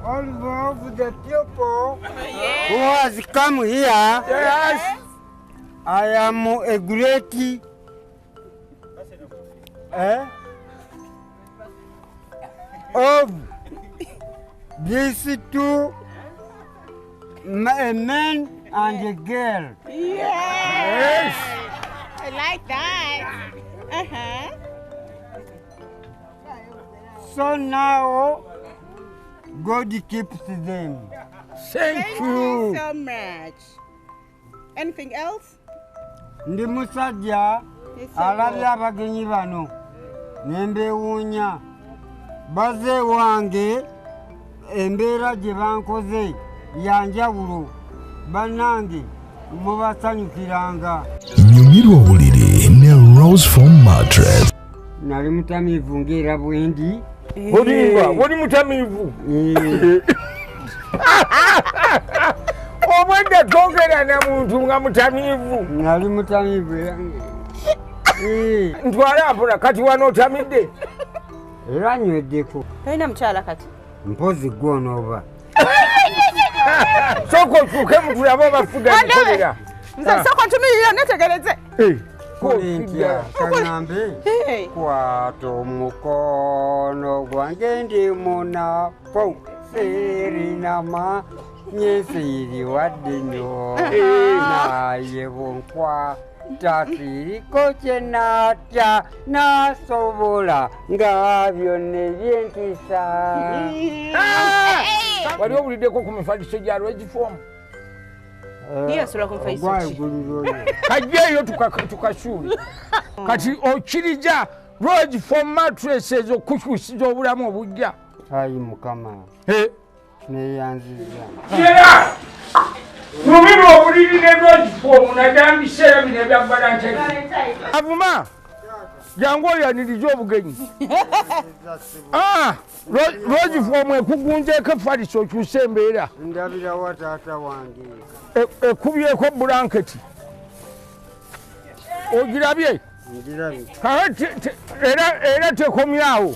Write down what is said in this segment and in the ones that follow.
of the people who has come here. Yes. I am a great of these two, a man and a girl. Yes. I like that. So now God keeps them. Thank you so much. Anything else? Ndi musajja alabye abagenyi bano nembewuunya baze wange embeera gye bankoze yanjawulo bannange mubasanyukiranga. Nyumirwa obuliri ne Rose Foam mattress. Nali mutamiivu ng'era bwendi. Woli mutamiivu. Obwedde twogera na muntu nga mutamiivu. Nali mutamiivu era ntwala mpola kati wano otamidde. Era nyweddeko. Talina mukyala kati. Mpozi gw'onooba. Sooka okyuke mutulabe obafuga nkolera. Nze sooka ntumirira netegereze. Kolintya kaŋŋambe kwata omukono gwange ndi munafu sirinama nyesiri wadde nnyo naye bw'onkwata siriko kye natya nasobola nga byonna ebyentisa. Wali owuliddeko ku mifaliso gya Lwegifomu? Kajjeeyo tukasuule. Kati okirija Lwegifomu mattresses okukyusiza obulamu obujja. Ayi Mukama neyanziza. Era mumirwa obuliri ne Lwegifomu naddala mu biseera bino ebya Valentine. Kavuma jangu oyanirize obugenyi. Lwegifomu ekugunjeeko efaliso okyuse embeera. Ndabirawo taata wange. Ekubyeko blanketi. Ogirabye? Ngirabye. Era tekomyawo.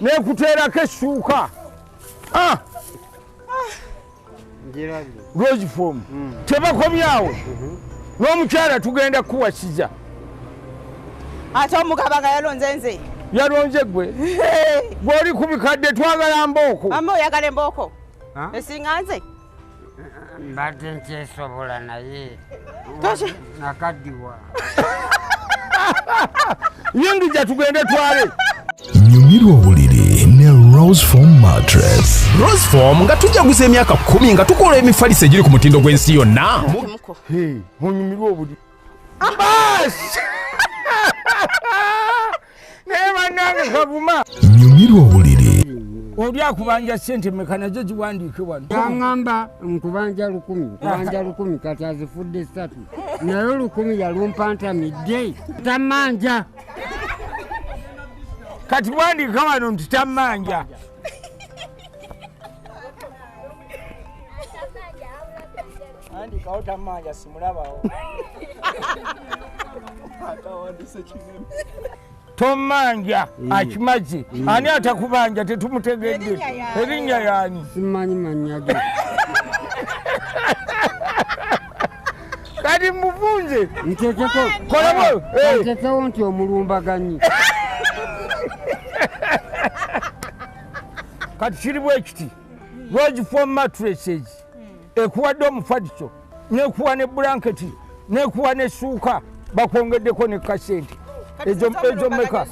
N'ekuteerako essuuka. Ngirabye. Lwegifomu. Tebakomyawo. N'omukyala tugenda kuwasiza. Ate omugaba nga yalonze nze. Yalonze gwe? Bw'oli ku bikadde twagala mbooko. Mama oyagala embooko? Esinga nze? Mbadde nkyesobola naye nakaddiwa. Yingija tugende twale. Nyumirwa obuliri ne Rose Foam mattress. Rose Foam nga tujaguza emyaka 10 nga tukola emifaliso egiri ku mutindo gw'ensi yonna. Onyumirwa obuliri. Bas! Naye bannange Kavuma. Nyumirwa obuliri. Oli akubanja ssente mmeka nazo ziwandiike wano. Yaŋŋamba nkubanja 10 kati azifudde 3 naye 10 yalumpantamidde tamanja. Kati wandiika wano nti tammanja. Andikawo tammanja simulabawo. Tomanja akimazi. Ani atakubanja tetumutegedde. Erinnya yaani? Simanyi mannya ge. Kati muvunze. Ntekeko. Kolabo. Ntekewo nti omulumbaganyi. Kati kiri bwe kiti. Lwegifomu mattresses. Ekuwadde omufaliso. N'ekuwa ne blanketi. N'ekuwa n'essuuka. Bakwongeddeko ne kasente. Ezo meka.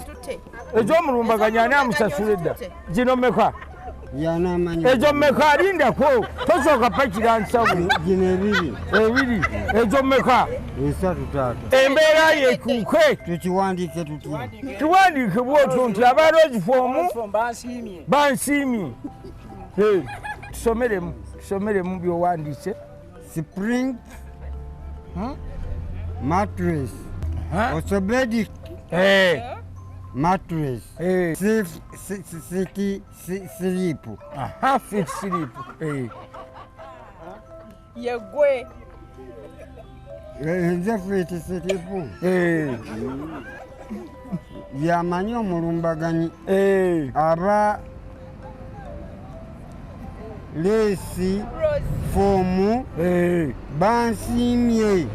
Ezo mulumbaganyi ani amusasula edda. Zino meka. Ezo meka alindako. Tosooka pakira nsawo. Gino ebiri. Ezo meka. 3 taata. Embeera yeekuuke. Tukiwandiike tutya? Tuwandiike bw'otyo nti aba Lwegifomu bansiimye. Tusomeremu by'owandiise. Spring mattress. Orthopedic mattress. Sleep. Fit sleep. Yegwe. Nze fit sleep. Yamanyi omulumbaganyi aba lesi fomu bansimye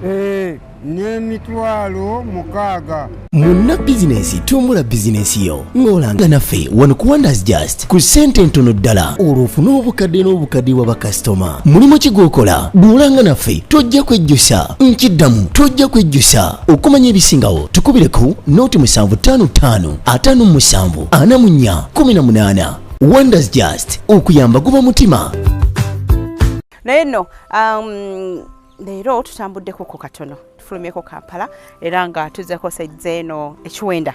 n'emitwalo 6. Munna bizinesi tumbula bizinesi yo ng'olanga naffe wano ku Wonders Just ku ssente ntono ddala olwo ofune obukadde n'obukadde wa bakasitoma. Mulimu ki gw'okola duulanga naffe tojja kwejjusa nkiddamu tojja kwejjusa. Okumanya ebisingawo tukubire ku nooti 755 57 44 18. Wonders Just okuyamba guba mutima. Naye nno leero tutambuddeko ku katono tufulumyeko Kampala era nga tuzzeko saizi eno ekiwenda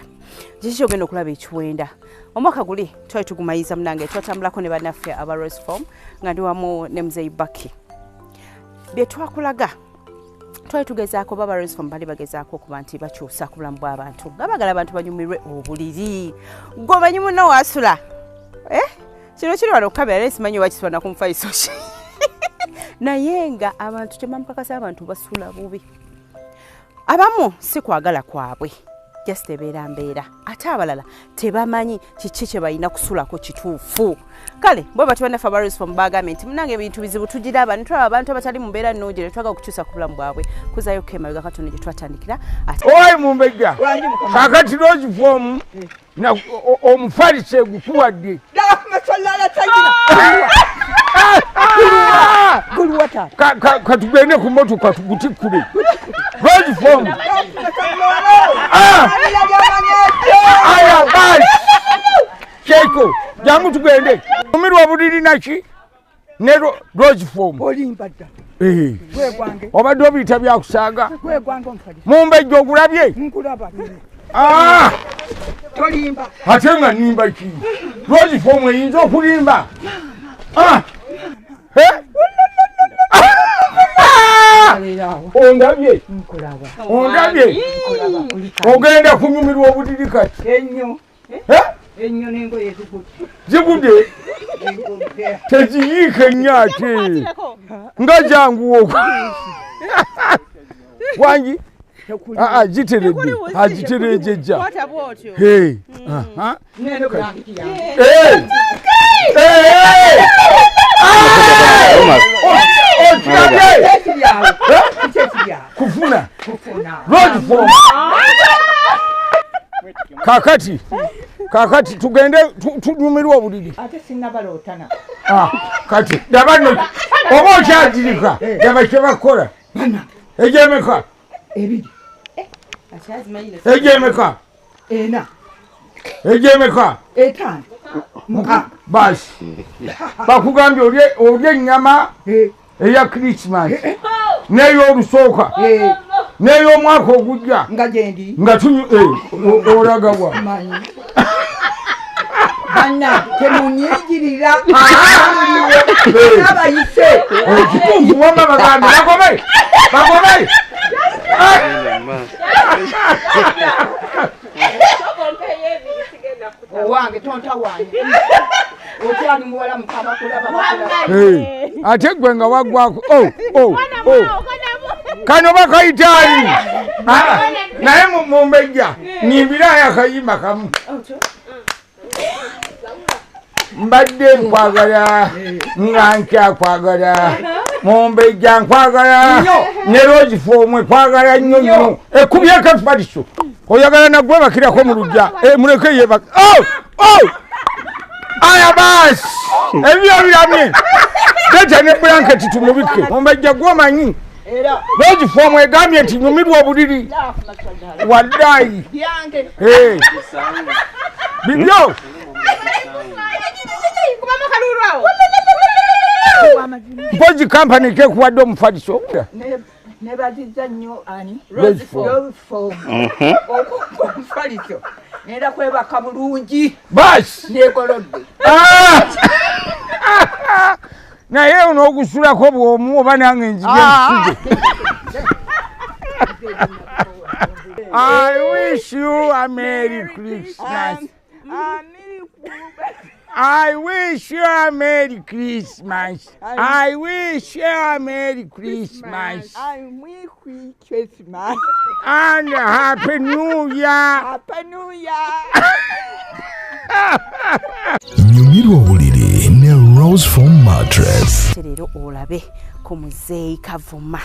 kiki ogenda okulaba ekiwenda. Omwaka guli twali tugumayiza munange twatambulako ne bannaffe aba Rose Form nga ndi wamu ne Muzeyi Baki. Bye twakulaga twali tugezaako baba Rose Form bali bagezaako okuba nti bakyusa ku bulamu bw'abantu nga bagala abantu banyumirwe obuliri. Gwe omanyi munno waasula kino kiri wano okukamera naye simanyi wakisula nakumufaliso ki naye nga abantu temamukakasa abantu basula bubi. Abamu si kwagala kwabwe just ebeera mbeera ate abalala tebamanyi kiki kye balina kusulako kituufu. Kale bwe bati bannaffe aba Rose Form bagambye nti munange ebintu bizibu tugiraba ne tulaba abantu abatali mu mbeera nnungi ne twagala okukyusa ku bulamu bwabwe. Kuzayo kemayiga katono gye twatandikira ate oyi mumbejja kakati Rose Form omufaliso gukuwadde katugende ku motoka tugutikkule Rose Form aya bali Keiko jangu tugende umirwa budiri naki ne Rose Form olimbadda gwange obadde obiyita byakusaaga gwange omufaliso mumbejja ogulabye nkulaba tolimba ate nga nimba ki Rose Form eyinza okulimba ondabye ogenda kunyumirwa obudiri kati ennyo n'engoye zigudde teziyiika ennyo ate nga janguwo wangi ziteredde aziterejejja kufuna Rose Form kakati tugende tunyumirwa obuliri ate sinnabalootana kati dabano oba okyazirika daba kyebakola egyemeka egyemeka egyemeka etaano basi bakugambye olye ennyama eya Christmas n'ey'olusooka n'ey'omwaka ogujja nga gyendi nga olagawa banna temunyigirira abayise ekituufu wama bagambe bagobe owange tonta wange okyali muwala mukama kulaba ate gwe nga waggwako kano bakayitaali naye mumbejja nimbirayo akayimba kamu mbadde nkwagala nga nkyakwagala mumbejja nkwagala ne Rose Form kwagala nnyo ekubyeko efaliso oyagala nagwe bakirako mu lujja muleke yebaka aya basi ebyo biramye teta ne blanketi tumubike mumbejja gwomanyi Rose Form egambye nti nyumirwa obuliri waddayi bibyo mpozi kampani kekuwadde omufaliso nebazizza nnyo ani Rose Form omufaliso nera kwebaka bulungi basi negolodde naye onoogusulako bwomu oba nange nzige I wish you a Merry Christmas. I wish you a Merry Christmas. I wish you a Merry Christmas. And a Happy New Year. Happy New Year. Nyumirwa obuliri ne Rose Foam Mattress. Terero olabe ku Muzeyi Kavuma.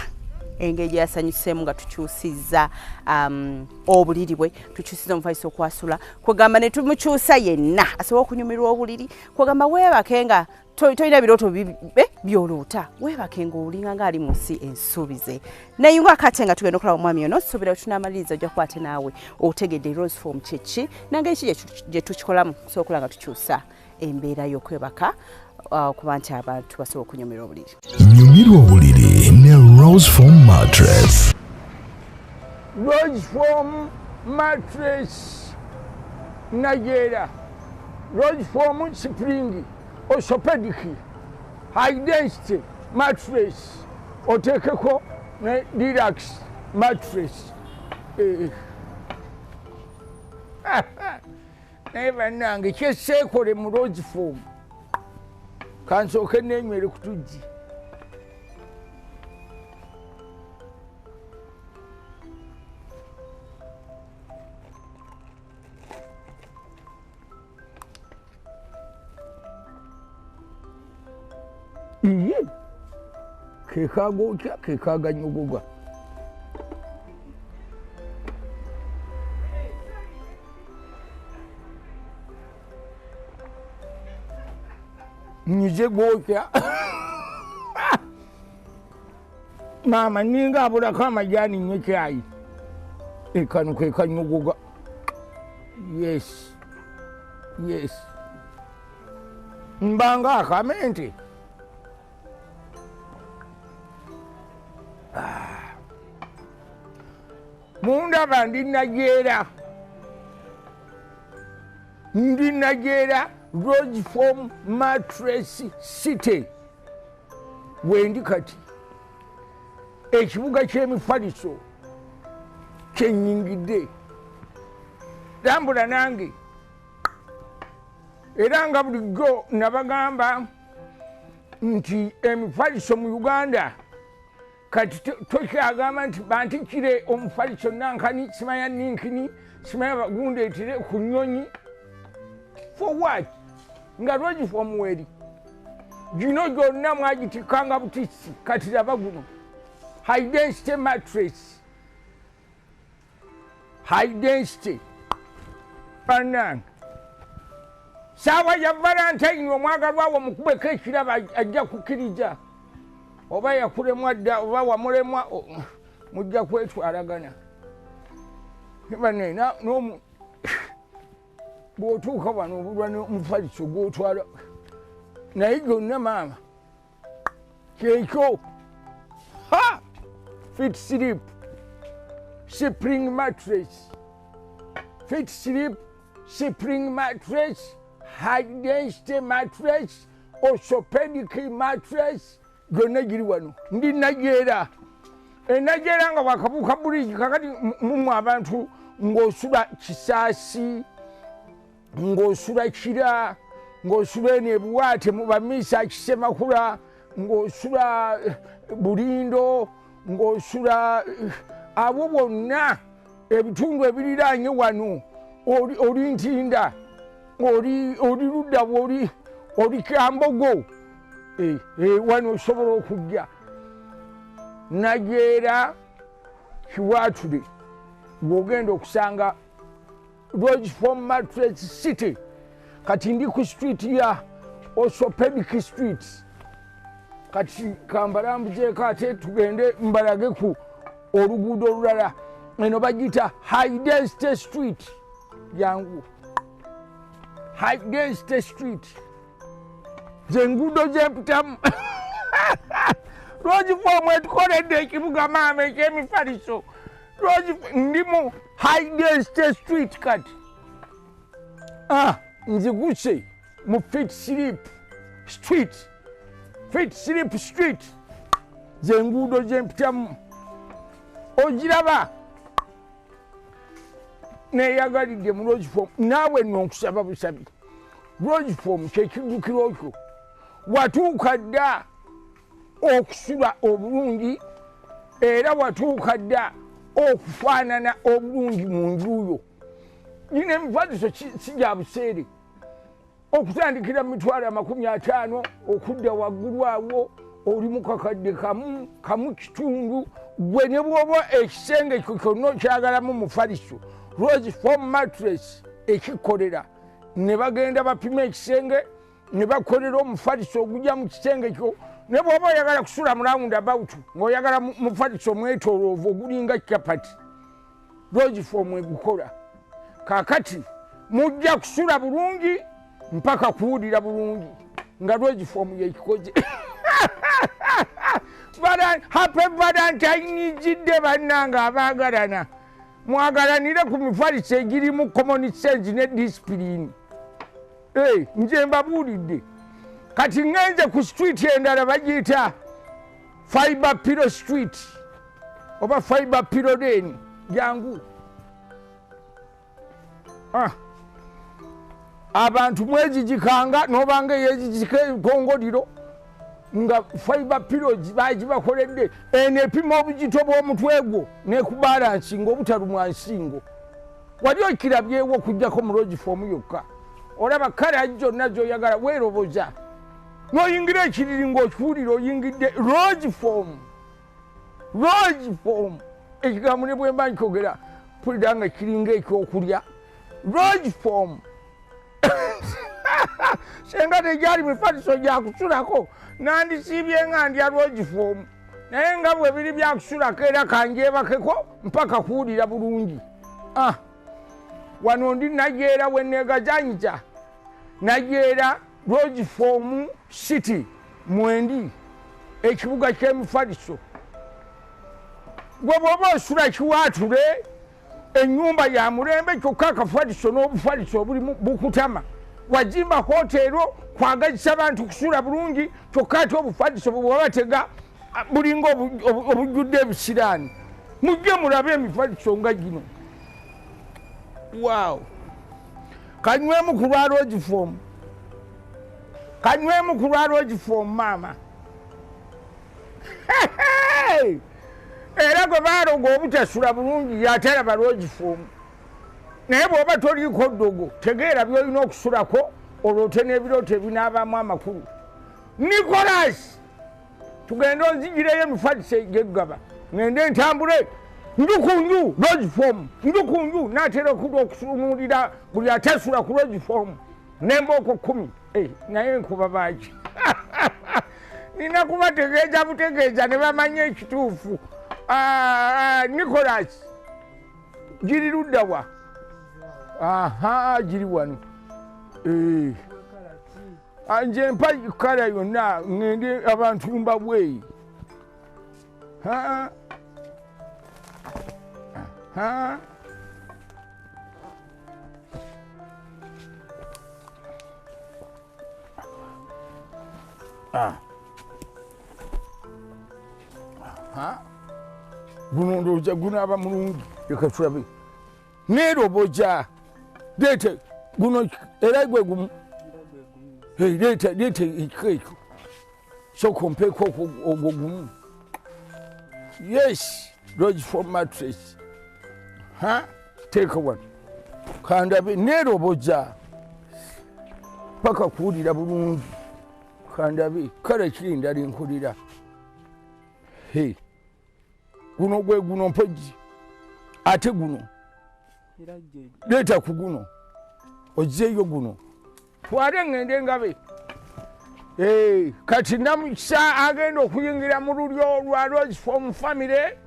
Engeri yasanyuseemu nga tukyusizza obuliri bwe, tukyusizza Omufaliso okwasula, kwegamba ne tumukyusa yenna asobola okunyumirwa obuliri, kwegamba weebake nga tolina birooto byoloota, weebake ng'olinga ng'ali mu nsi ensuubize. Nayunga akate nga tugenda okulaba omwami ono, suubira tunamaliriza ojja kukwate naawe otegedde Rose Foam kyeki, nange ki gye tukikolamu sobola okulaba nga tukyusa embeera y'okwebaka okuba nti abantu basobola okunyumirwa obuliri. Nyumirwa obuliri ne Rose Foam Mattress. Rose Foam Mattress Nigeria. Rose Foam Spring Orthopedic High Density Mattress otekeko ne Deluxe Mattress. Naye nange kyeseekole mu Rose Foam kansooke neenywere ku tuggi. Iye kekaaga otya kekaaga nyogoga. Nyize gwotya mama ninga abulako amajani nnyo kyayi ekano kekanyogoga. Yes mbanga akamente. Mundaba ndi Nigeria Rose Foam Mattress City wendi kati ekibuga ky'emifaliso kyennyingidde. Tambula nange era nga bulijjo nabagamba nti emifaliso mu Uganda kati tokyagamba nti bantikire omufaliso nankani simanya ninkini simanya bagundeetere ku nnyonyi. For what? Nga Rose Foam weri gino gyonna mwagitikanga butisi kati laba guno high density mattress. High density bananga saawa ya Valentine omwagalwa wo mukubeko ekiraba ajja kukkiriza oba yakulemwa dda oba wamulemwa mujja kwetwalagana. Banena n'omu bw'otuuka wano obulwa n'omufaliso gw'otwala naye gyonna maama kyekyo. Fit Sleep Spring Mattress. Fit Sleep Spring Mattress High Density Mattress Orthopedic Mattress gyonna giri wano ndi Nigeria. Nigeria nga wakabuuka buligi kakati mumu abantu ng'osula kisaasi ng'osula kira ng'osula eno ebuwaate mu bamiisa kisemakula ng'osula bulindo ng'osula abo bonna ebitundu ebiriraanye wano oli Ntinda oli ludda oli Kambogo wano osobola okujja Nigeria kiwaatule bw'ogenda okusanga Rose Foam Mattress City. Kati ndi ku street ya Orthopedic Street kati kambalambuzeeko ate tugende mbalage ku oluguudo olulala eno bagiyita High Density Street. Yangu High Density Street zenguudo zempitamu. Rose Foam etukoledde ekibuga maama eky'emifaliso. Ndi mu High Density Street kati nziguse mu Fit Sleep Street. Fit Sleep Street zenguudo zempitamu ogiraba neyagalidde mu Rose Foam. Naawe nno nkusaba busabi Rose Foam kyekijjukiro kyo watuuka dda okusula obulungi era watuuka dda okufaanana obulungi mu njuyo. Nyina emifaliso si gya buseere okutandikira mitwalo 50 okudda waggulu awo oli mu kakadde kamu kitundu gwe ne bw'oba ekisenge kyonna okyagalamu mufaliso rose foam mattress ekikolera ne bagenda bapima ekisenge ne bakolera omufaliso ogujja mu kisenge kyo ne bw'oba oyagala kusula mu round about ng'oyagala mufaliso mwetoloovu ogulinga capati rose foam egukola kaakati mujja kusula bulungi mpaka kuwulira bulungi nga rose foam yekikoze happy valentines jidde bannanga abaagalana mwagalanire ku mifaliso egirimu common sense ne discipline. Nje mbabuulidde kati ngenze ku street endala bagiyita fiber pillow street oba fiber pillow lane jangu abantu mwezijikanga nobanga yezijike kongoliro nga fiber pillows bagibakoledde enepima obujito bw'omutwe gwo ne ku balance ng'obutalumwa nsingo wali okirabyewo kujjako mu rose foam yokka olaba kala gyonna gy'oyagala weeroboza n'oyingira ekiriri ng'okiwulira oyingidde rose foam ekigambo ne bwe mba nkyogera mpulira nga kiringa ekyokulya rose foam senga tegyali mifaliso gyakusulako nandisiibye nga ndya rose foam naye nga bwe biri byakusulako era kanjeebakeko mpaka kuwulira bulungi. Wano ndi najeera wenneegazanyiza najeera rose foam city mwendi ekibuga ky'emifaliso gwe bw'oba osula kiwaatule ennyumba ya mulembe kyokka akafaliso n'obufaliso obulimu bukutama wajimba hotero kwagazisa abantu kusula bulungi kyokka ate obufaliso bwebabatega bulinga obujjudde ebisiraani mujje mulabe emifaliso nga gino. Wow, kanywemu ku lwa rose foam maama era gwe baalonga obutasula bulungi yatalaba rose foam naye bw'oba toliiko ddogo tegeera by'olina okusulako olwote n'ebirooto ebinaabaamu amakulu. Nicholas tugende onzigireyo emifaliso egy'eggaba ngende ntambule njukunju rose foam njukunju naatera okusumulira buli atasula ku rose foam nembooko 10 naye nkuba baaki nina kubategeeza butegeeza ne bamanya ekituufu. Nicholas giri ludda wa? Giri wano. Nje mpa kala yonna ngende abantu mbabweyi. Guno ndowooza gunaaba mulungi leka tulabe neeroboza leete guno era gwe gumu leeta ekiko ekyo sooka ompeeko ogwo gumu. Yes, rose foam mattress teeka wano kandabe neeroboza paka kuwulira bulungi kandabe kale kiri ndala enkulira. Guno gwe guno mpagi ate guno leeta ku guno ozzeeyo guno twale ngende ngabe. Kati namukisa agenda okuyingira mu lulyo lwa rose foam family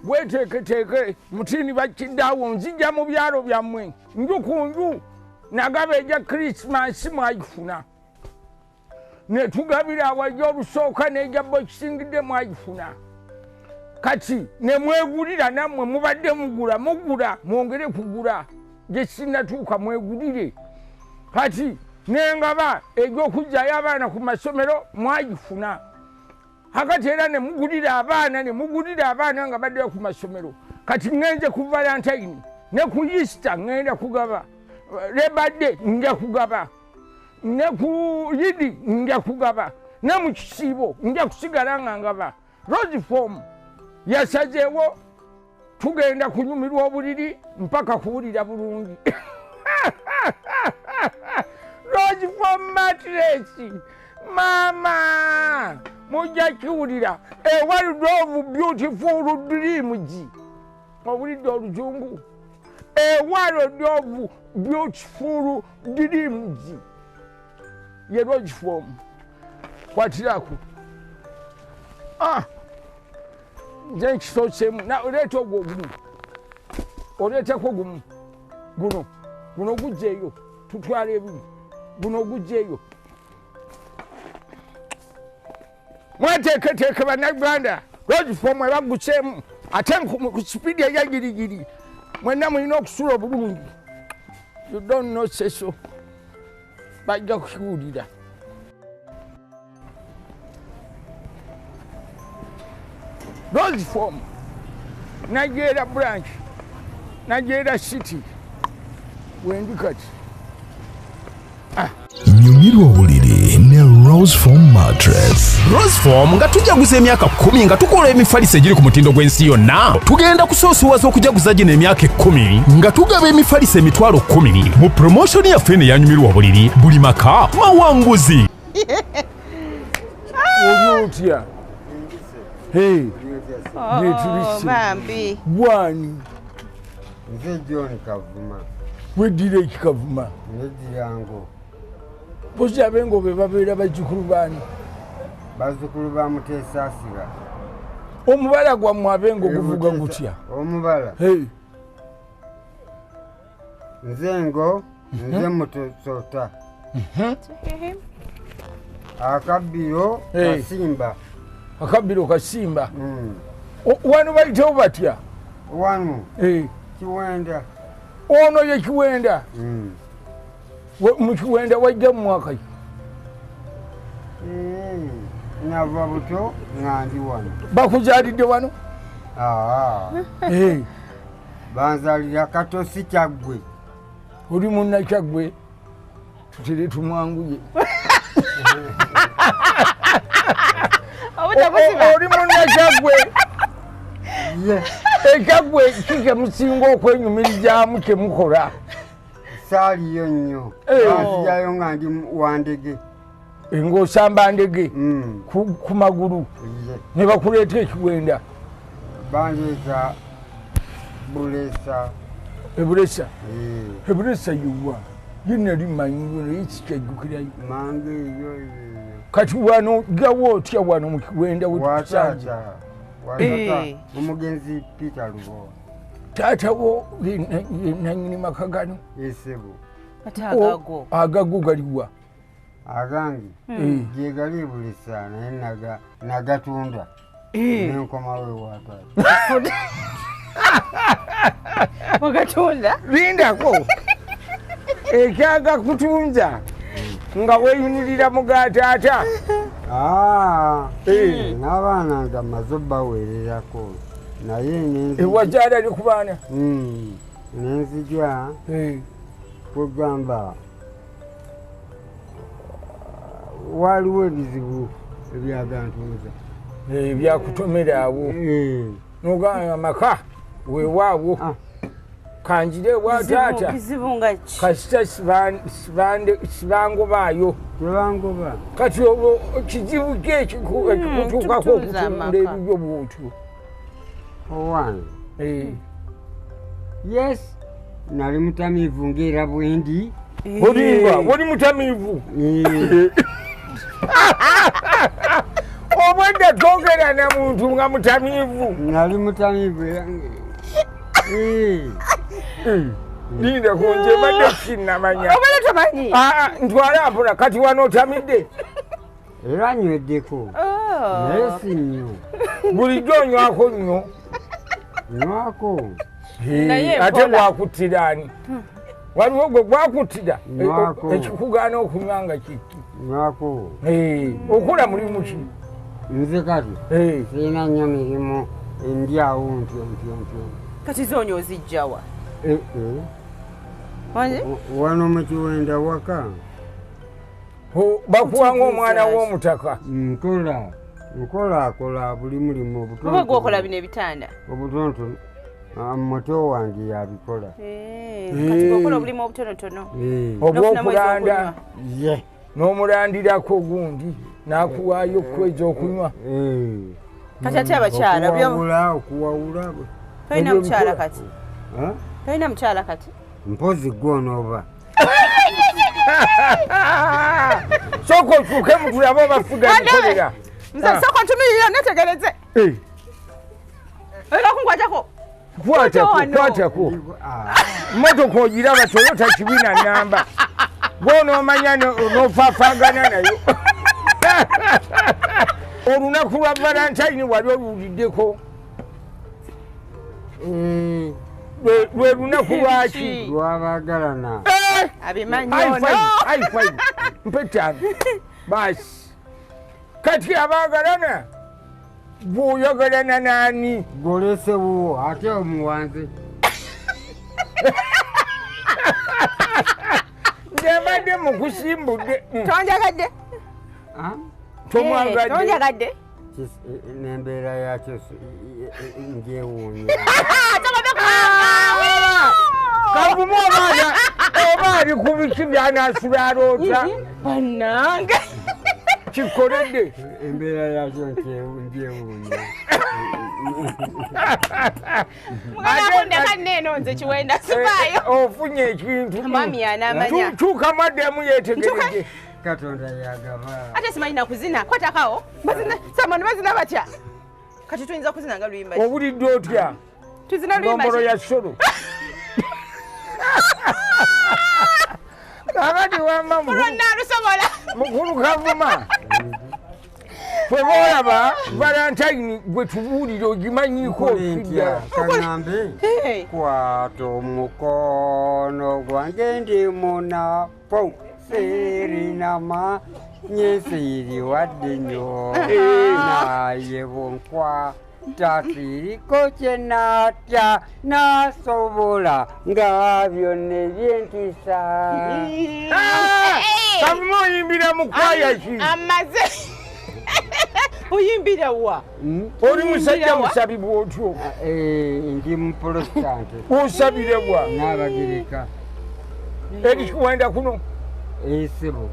weteeketeeke mutini bakiddaawo nzija mu byalo byammwe njukunju nagaba ejja krismasi mwagifuna netugabira awajja olusooka n'ejja bokisingidde mwagifuna kati nemwegulira nammwe mubadde mugula mwongere kugula gye sinnatuuka mwegulire kati nengaba egy'okugyayo abaana ku masomero mwagifuna hakati era nemugulira abaana nga baddeyo ku masomero kati ngenze ku valentine ne ku easter ngenda kugaba lebadde nja kugaba ne ku yidi nja kugaba ne mu kisiibo nja kusigala nga ngaba. Rose foam yasazeewo tugenda kunyumirwa obuliri mpaka kuwulira bulungi. Rose from mattress. Mama, mujja kiwulira. A world of beautiful dreams. Mawulidde oluzungu. A world of beautiful dreams. Ye Rose from. Kwatirako. Nze nkisoosemu na oleeta ogwo ogumu. Oleeteko ogumu. Guno gujjeeyo. Tutwala ebiri. Guno gujjeeyo. Mwateeketeeke bannayuganda. Rose from ebaguseemu. Ate ku sipiidi eya girigiri. Mwenna mulina okusula obulungi. You don't know seso. Bajja kukiwulira. Rose from Nigeria branch, Nigeria city. Wendi kati. Nyumirwa obuliri ne Rose Foam mattress. Rose Foam nga tujaguza emyaka 10 nga tukola emifaliso egiri ku mutindo gw'ensi yonna. Tugenda kusoosowaza okujaguza gino emyaka 10 nga tugaba emifaliso emitwalo 10 mu promotion yaffe ne yanyumirwa obuliri buli maka mawanguzi. Olyotya. Hey. Bambi. Bwani. Nze John Kavuma. Weddira ekikavuma. Neddirango. Bosi abengo be babeera bazzukulu baani. Bazzukulu ba Muteesasira. Omubala gwammwe abengo guvuga gutya. Omubala. Hey. Nze Mutosota. Akabbiro Kasimba. Akabbiro Kasimba. Wano bayitewo batya? Wano. Kiwenda. Ono ye Kiwenda. Mu Kiwenda wajja mu mwaka ki? Nava buto nga ndi wano. Bakuzaalidde wano? Banzalira Katosi Kyaggwe. Oli munnakyaggwe tutere tumwanguye. Oli munnakyaggwe. Ekyaggwe kike musinga okwenyumirizaamu kyemukola. Saaliyo nnyo. Banzijayo nga ndi wandege. Ng'osamba ndege ku magulu ne bakuleeta ekiwenda. Bandeeta Bulesa. Ebulesa? Ebulesa yuwa? Ye nali mmanyiyo naye kikyajjukirayo. Mange eyo. Kati wano gawo otya wano mu Kiwenda wetukusanje? Omugenzi Peter Lubowa. Taata wo ye nannyini maka gano? Esebo. Agago galiwa? Agange gye gali Bulesa naye nagatunda. Nenkomawo ewaataata. Wagatunda? Lindako. Ekyaga kutunza nga weeyunirira mu gaataata. N'abaana nga maze baweererako naye ewakyala ali ku baana nenzija kugamba waliwo ebizibu ebyagantuuza ebyakutomera awo nogamba amaka weewaawo kanjire wataata kasita sibangobaayo tebangoba kati olwo kizibu ki ekikutuukako okutunda ebibyo buntu owange yes nali mutamiivu ng'era bwendi olimba oli mutamiivu obwedda twogera na muntu nga mutamiivu nali mutamiivu era linda kunje badde kinnamanya Obala tamanyi? Ntwala mpona kati wano otamidde era nyweddeko naye si nnyo bulijjo onywako nnyo nywako ate bwakuttira ani waliwo gwe gwakuttira ekikugaana okunywa nga kiki nywako okola mulimu ki nze kati sirina nnyo mirimu endyawo ntyo Kati zonyo ozijjawa? Wano mu Kiwenda waka bakuwanga omwana w'omutaka nkola buli mulimu obutono. Gwokola bino ebitanda? Obutono Muto wange yabikola. Kati gokola obulimu obutonotono. Obwokulanda n'omulandirako gundi n'akuwaayo kweza okunywa. Kati ate abakyala okuwawula. Tolina mukyala kati? Tolina mukyala kati? Mpozi gw'onooba. Sooka otuuke mutulaba abafuga ebikolera. Sooka ntumirira netegereze. Era kunkwatako. Kwatako. Mmotoka ogiraba Toyota kibina namba. Gw'onoomanya n'ofaafagana nayo. Olunaku lwa Valentine wali oluwuliddeko. Lwe lunaku lwaki? Lwabagalana. Abimanyi ono. Mpetano. Basi. Kati abagalana. Bw'oyagalana naani? Golese wuwo ate omuwanze. Ndebadde mukusimbudde. Tonjagadde? Tomwagadde? Tonjagadde? N'embeera yakyo njewuunya. Kavuma oba ali ku biki by'anaasula aloota. Bannange. Kikoledde. Embeera yakyo njewuunya. Mugenda nneeno nze Kiwenda sibaayo. Ofunye ekintu. Mwami anaamanya. Kyuka mwaddemu yeetegereze. Katonda yagaba. Ate simanyi na kuzina. Kwatakawo. Samani bazina batya. Kati tuyinza kuzina nga luyimba. Obulidde otya? Tuzina luyimba. Ndombolo ya ssolo. Kakati wamba lusobola. Mukulu Kavuma. Fwe boolaba Valentine gwe tubuulire ogimanyiiko okidda. Kaŋŋambe kwata omukono gwange ndi munafu sirina nyesiri wadde nnyo naye bw'onkwata siriko kye natya nasobola nga byonna ebyentisa. Kavuma oyimbira mu kwaya ki? Amaze. Oyimbira wa? Oli musajja musabibwa otyo? Ndi muprotestante. Osabire bwa? N'Abagereka. Eri Kiwenda kuno? Sebo.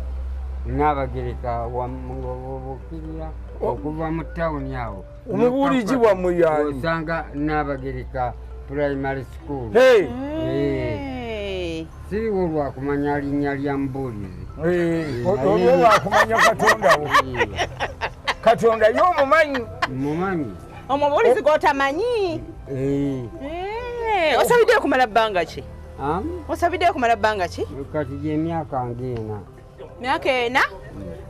N'Abagereka wamubukirira okuva mu tawuni awo. Omubuuliji wammwe yaani? Osanga N'Abagereka primary school. Siriwo lwakumanya linnya lya mubuulizi. Olwo lwakumanya Katonda wo. Katonda y'omumanyi. Mumanyi. Omubuulizi gw'otamanyi. Osabidde kumala bbanga ki? Osabidde kumala bbanga ki? Kati gy'emyaka ng'ena. Myaka ena?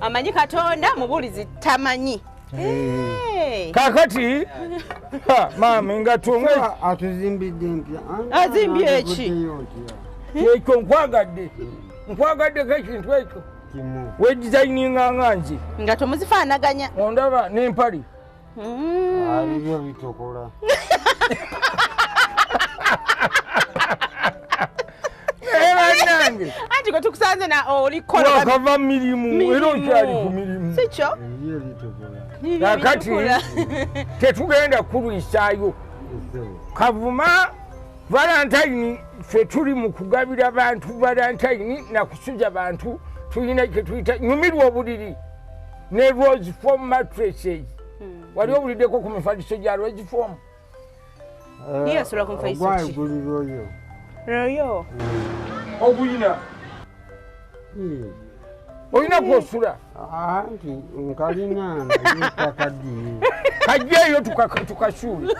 Amanyi Katonda, mubuulizi tamanyi. Kakati maama engatonge atuzimbidde mpya. Azimbye eki? Ekyo nkwagadde ekintu ekyo wedesigninga nga nze nga tomuzifaanaganya ondaba n'empali alibyo bitokola. Bannange anti gwe tukusanze na olikola wakava mirimu era okyali ku mirimu sikyo kakati tetugenda kulwisaayo. Kavuma Valentine ffe tuli mu kugabira bantu Valentine na kusuja bantu tulina kye tuyita nyumirwa obuliri ne rose form mattresses. Wali obuliddeko ku mifaliso gya rose form? Yasula ku mifaliso ki? Gwagulira oyo. Oguyina? Oyina kwosula? Anti nkalina kakaddiye. Kajjeeyo tukasuule.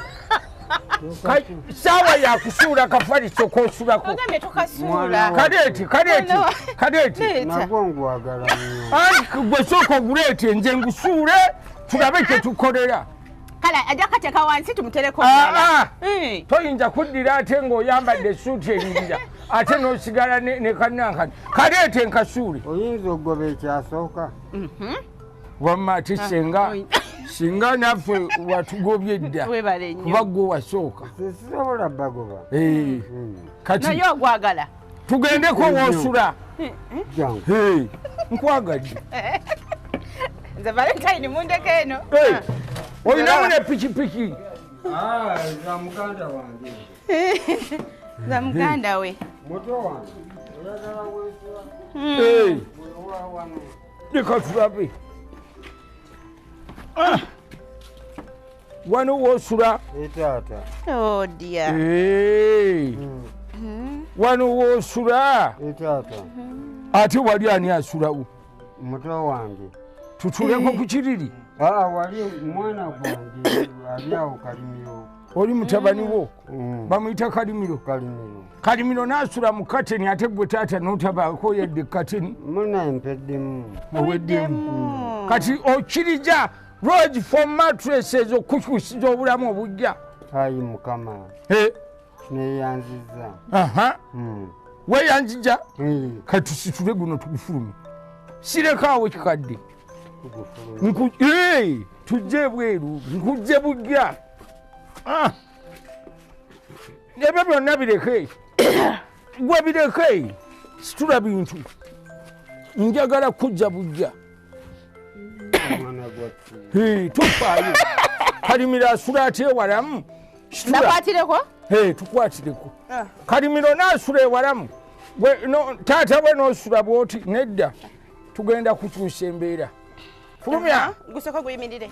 Sawa ya kusuula kafaliso kosulako. Ogambe tukasuula. Kadeti. Nagwo ngwagala nnyo. Anti gwe sooka oguleete nze ngusuule tulabe kye tukolera. Kale ajja kateeka wansi tumutereko. Toyinza kuddira ate ng'oyambadde essuuti eririra ate n'osigala ne kannankani. Kaleete nkasuule. Oyinza okugoba ekyasooka. Wamma ate singa naffe watugobye dda kuba gwe wasooka. Sisobola bagoba. Kati naye ogwagala tugendeko woosula. Jangu. Nkwagadde. nze Valentine mundeko eno. Olinamu ne pikipiki. za muganda wange. Za muganda we. Muto wange. Oyagala wesula. Leka tulabe. Wano wosula. Etata. Oh dear. Wano wosula. Etata. Ate wali ani asulawo? Muto wange. Tutuleko ku kiriri. Wali mwana gwange ali awo Kalimiro. Oli mutabani wo? Bamuyita Kalimiro. Kalimiro. Kalimiro n'asula mu kateni ate gwe taata n'otabaako yadde kateni. Muna empeddemu. Oweddemu. Kati okirija Road for mattresses okukyusiza obulamu obujja. Ayi Mukama. Neyanziza. Weyanjija? Kati tusitule guno tugufulume. Sirekaawo kikadde. Tujje bweru, nkujje bujja. Ebyo byonna bireke. Gwe bireke. Situla bintu. Njagala kujja bujja. Tufaayo. Kalimiro asula ate ewalamu. Nakwatireko? Tukwatireko. Kalimiro n'asula ewalamu. Taata we n'osula bw'oti nedda. Tugenda kukyusa embeera. Fulumya. Gusooka guyimirire.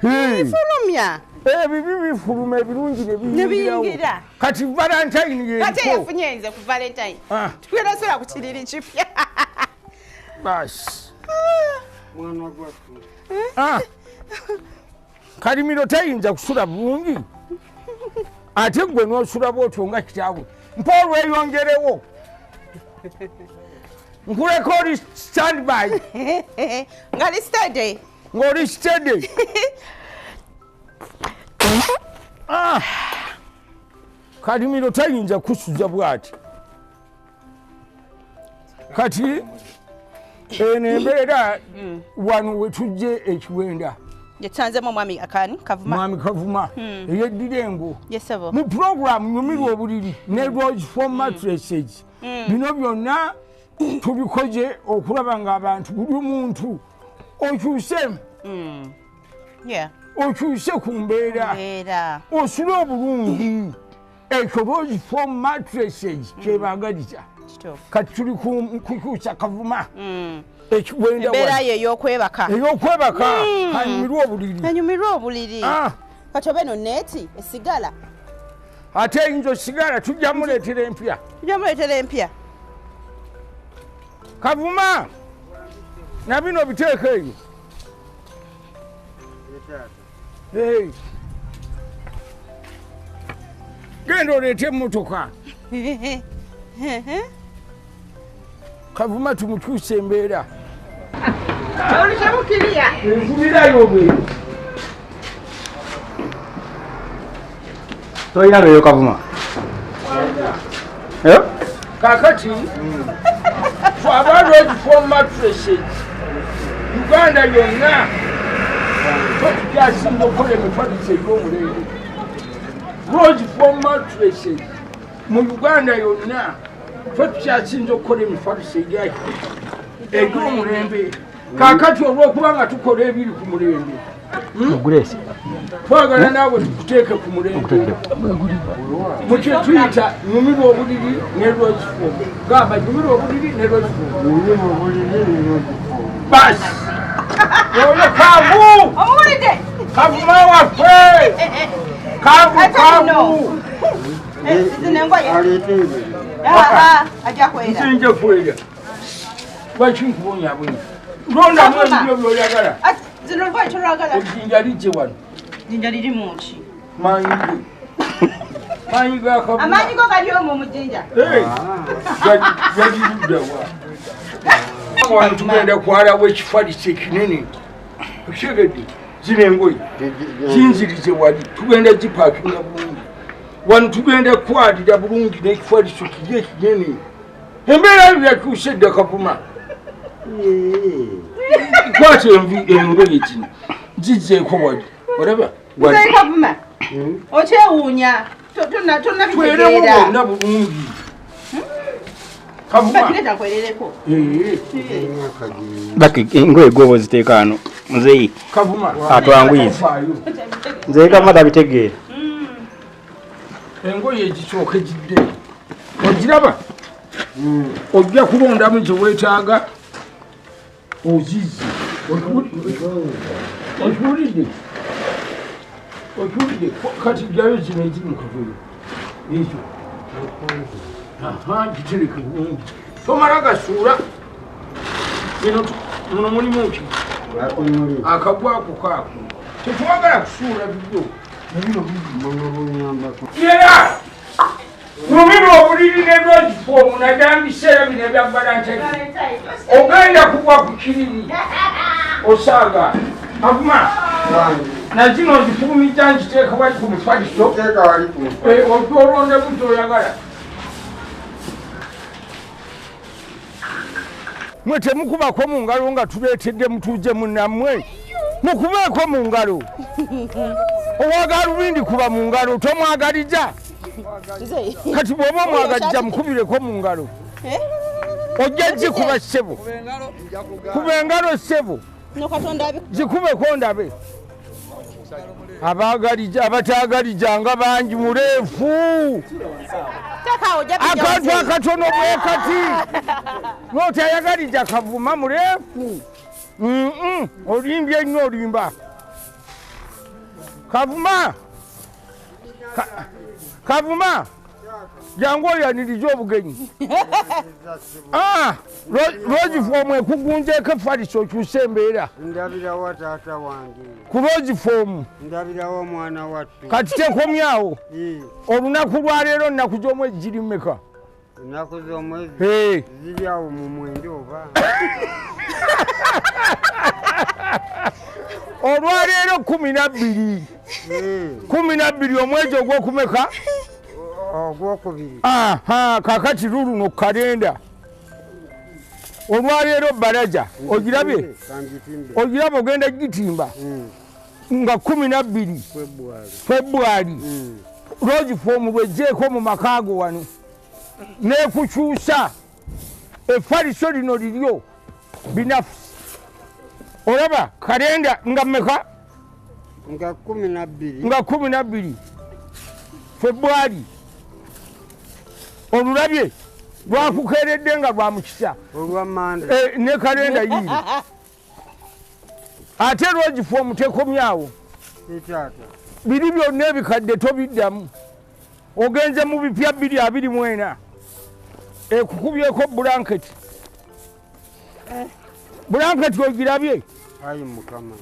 Fulumya. Bibi bifuluma ebirungi ne biyingira. Kati Valentine yeeko. Kati yafunye nze ku Valentine. Tugenda sula ku kiriri kipya. Basi. Mwana gwattu. Kalimiro tayinza kusula bulungi. Ate gwe n'osula bw'otyo nga kitaawe. Mpa olweyongerewo. Nkuleka oli standby. Nga li steady. Ng'oli steady. Kalimiro tayinza kusuza bw'ati. Kati eno embeera wano we tujje ekiwenda. Yetanzemu mwami akani Kavuma. Mwami Kavuma. Eyeddira engo. Yesebo. Mu program nyumirwa obuliri ne Road for mattresses. Bino byonna tubikoze okulaba ng'abantu buli muntu okyuse. Okyuse ku mbeera. Osule obulungi. Ekyo Road for mattresses kyebaagaliza. Kati tuli kukyusa Kavuma. Ekiwenda embeera ye ey'okwebaka. Hanyumirwa obuliri. Kati oba eno neeti esigala. Ate eyinza osigala tujja muleetera empya. Kavuma na bino biteeka eyo. Genda oleete emmotoka. Kavuma tumukyusa embeera. Nkubirayo bweru. Toyalayo Kavuma. Kakati Road for mattresses Uganda yonna tujjasinga okukola emifaliso egy'omulembe. Road for mattresses mu Uganda yonna tukyasinza okukola emifaliso egy'omulembe. Kakati olw'okuba nga tukola ebiri ku mulembe twagala naawe tukuteeke ku mulembe mu kye tuyita nyumirwa obuliri ne Road. Gamba nyumirwa obuliri ne Road. Basi oyo Kavu Kavuma waffe Kavu nsinje kwera lwaki nkubonyabonya londamu ebyo byoyagala. Ejjinja lijje wano. Jinja liri munki. Maanyi ga Kavuma. Amaanyi go gali omwo mu jinja. Yagiruddawa. Wano tugenda kwalawo ekifaliso ekinene. Okitegedde zino engoye zinzirize wali tugenda gipaakinga bulungi. Wano tugenda kwalira bulungi n'ekifaliso kiri ekinene. Embeera yo yakyuse dda Kavuma. Kwata engoye zino zizzeeko wali. Olaba? Muzeyi Kavuma. Okyewuunya. Tonnabitegeera. Bonna bulungi. Kavuma. Bakireta nkwerereko. Baki engoye gwe oziteeka wano. Muzeyi. Kavuma. Atwanguyize. Nze kamada bitegeera. Engoye egisooka egidde. Ogiraba? Ojja kulondamu gye weetaaga. Ozizi. Okiwulidde? Okiwulidde? Kati gyayo zino eziri mu kavuyo. Ekyo. Gitereke bulungi. Tomala gasuula. Muno mulimu ki? Akagwako kaako. Tetwagala kusuula bibyo. Era! Mubino obuliri n'ebyozifoomu naddala mu biseera bino ebyabbala ntaki. Ogenda kugwa ku kiriri. Osaaga. Kavuma. Na zino nzifulumijja nziteeka wali ku mufaliso. Ojja olonde budde oyagala. Mwe temukubako mu ngalo nga tuleetedde mutuuje munnammwe. Mukubeeko mu ngalo. Owagala lubindi kuba mu ngalo tomwagalija. Kati bw'oba omwagalija mukubireko mu ngalo. Ojja gikuba ssebo. Kuba engalo ssebo. Gikubeko ndabe. Abataagalija nga bangi muleefu. Akantu akatono bwe kati. N'otayagalija Kavuma muleefu. Olimbye nnyo olimba. Kavuma. Jangu oyanirize obugenyi. Lozifoomu ekugunjeeko efaliso okyuse embeera. Ndabirawo taata wange. Ku lozifoomu. Ndabirawo mwana wattu. Kati tekomyawo. Olunaku lwa leero nnaku z'omwezi giri mmeka? Ennaku z'omwezi ziri awo mu mwenda oba? Olwaleero 12. 12 omwezi ogw'okumeka? Ogwokubiri. Kaakati luno kalenda. Olwaleero balaja. Ogirabye? Ogirabye ogenda gitimba. Nga 12 February. Lozifoomu bw'eggyeko mu makaago wano. Neekukyusa. Effaliso lino liryo. Binafusi. Olaba kalenda nga mmeka? Nga 12. Nga 12 February. Olulabye lwakukeeredde nga lwa mukisa. Olwa Mande. Ne kalenda yiri. Ate lozifoomu tekomyawo. Biri byonna ebikadde tobiddamu. Ogenze mu bipya 224. Ekukubyeko bulanketi. Bulanketi ogirabye? Ayi Mukama.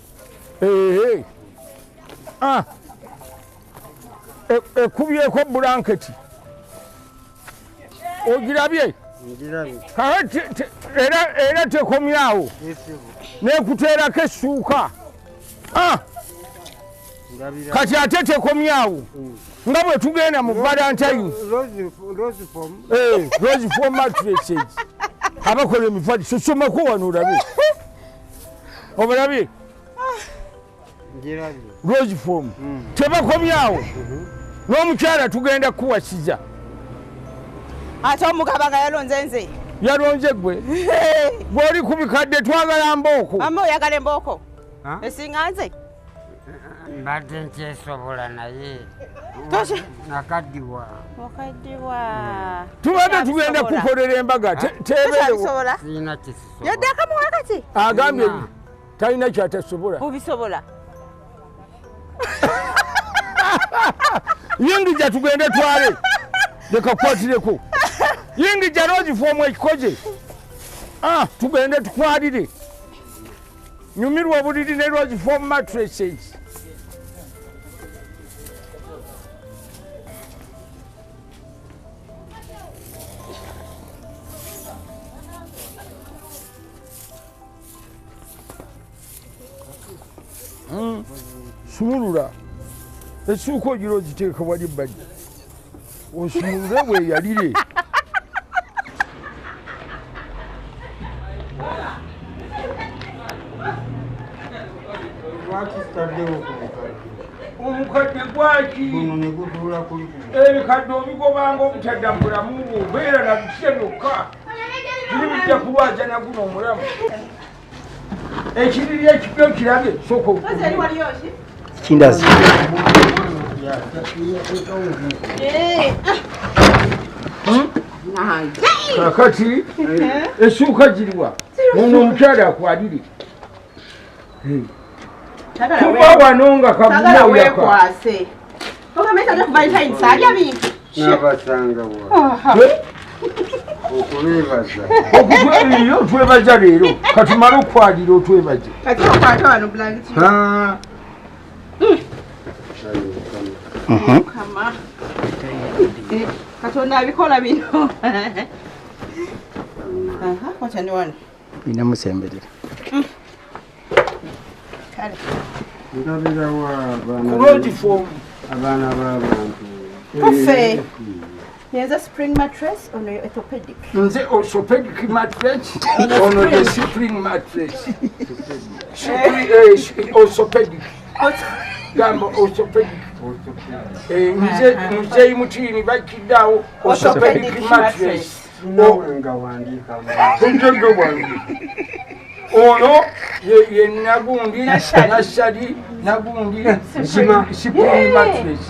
Ekubyeko bulanketi. Ogirabye? Ngirabye. Era tekomyawo. N'ekuteerako essuuka. Kati ate tekomyawo. Nga bwe tugenda mu Valentine. Rose mattresses. Abakola emifaliso somako wano olabe. Obalabye? Ngirabye. Rose form. Tebakomyawo. N'omukyala tugenda kuwasiza. Ate omugaba nga yalonze nze. Yalonze gwe. Bw'oli ku bikadde twagala mbooko. Mama oyagala embooko? Esinga nze? Mbadde nkyesobola naye. Nakaddiwa. Okaddiwa. Tubadde tugenda kukolera embaga. Tebeerewo. Siyina kisobola. Yadde akamuwa kati? Agambye talina kyatasobola. Bubisobola. Yingija tugende twale. Leka kukwatireko. Yingija lozifoomu ekikoze. Tugende tukwalire. Nyumirwa obuliri ne lozifoomu mattresses. Sumulula. Essuuka ogira ogiteeka wali bbajja. Osumulule weeyalire. Omukadde gwaki? Ebikadde obigobanga obutadda mu bulamu bwo obeera na bikye byokka. Biri bijja kulwaza na guno omulamu. ekiriri ekipyo kirabe soko Kindazi. kakati essuuka giriwa ono omukyala akwalire kuba wano nga Kavuma oyaka N'abasanga okutweyo otwebaza leero katumale okwalira otwebaze Katonda abikola bino. Watani wano. Bina musemberera. Kale. ndabira wa abana b'abantu. Kofe. There's a spring mattress or no orthopedic? nze orthopedic mattress ono the spring mattress orthopedic gamba orthopedic Muzeyi mutini bakiddawo orthopedic mattress Nga wandika njojo wange ono ye nagundi nasali nagundi spring mattress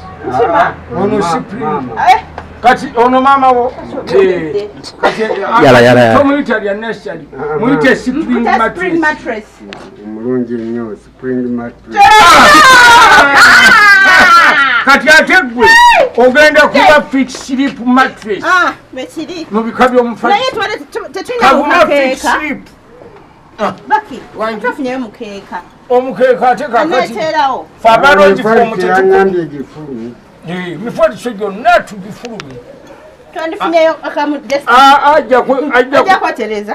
ono spring kati ono mama wo kati yala community ya nasali muite spring mattress mulungi nnyo spring mattress. kati ategwe ogenda kuba fix sleep mattress Mechiri. mu bika by'omufaliso Naye twale tetulina Kavuma fix mukeeka. sleep Baki. Wangi. Tufunyeyo mukeeka. omukeeka ate kakati Aneeterawo. fabalongi fomutetuku yangambye egifulu. mifaliso gyonna tugifulumye Twandifunyeyo akamu just ajja kwatereza.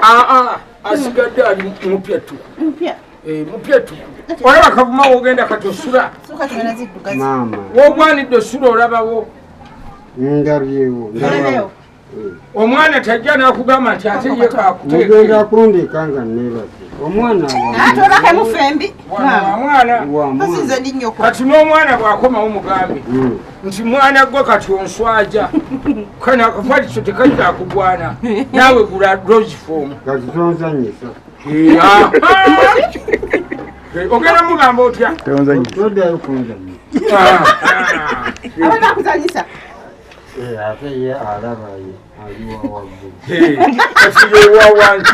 asigadde ali mupya tuku Mpya. mupya tuku olaba Kavuma wogenda kati osula Suka tuna ziddugazi. Mama wogwanidde osula olabawo ndabyewo Olebeyo. omwana tajja n'akugamba nti ate ye mugenda kakuteeka kundeka nga nebaze omwana Atolake mufembi. mwana Asize ndi nnyoko. kati n'omwana bw'akomawo mugambe nti mwana gwe kati onswaja kano akafaliso tekajja akugwana naawe gula rose form kati tonzanyisa ogenda mugamba otya toddayo kunzanyisa. Abana kuzanyisa. Ate ye alabaye aliwa waggulu. kati yewawansi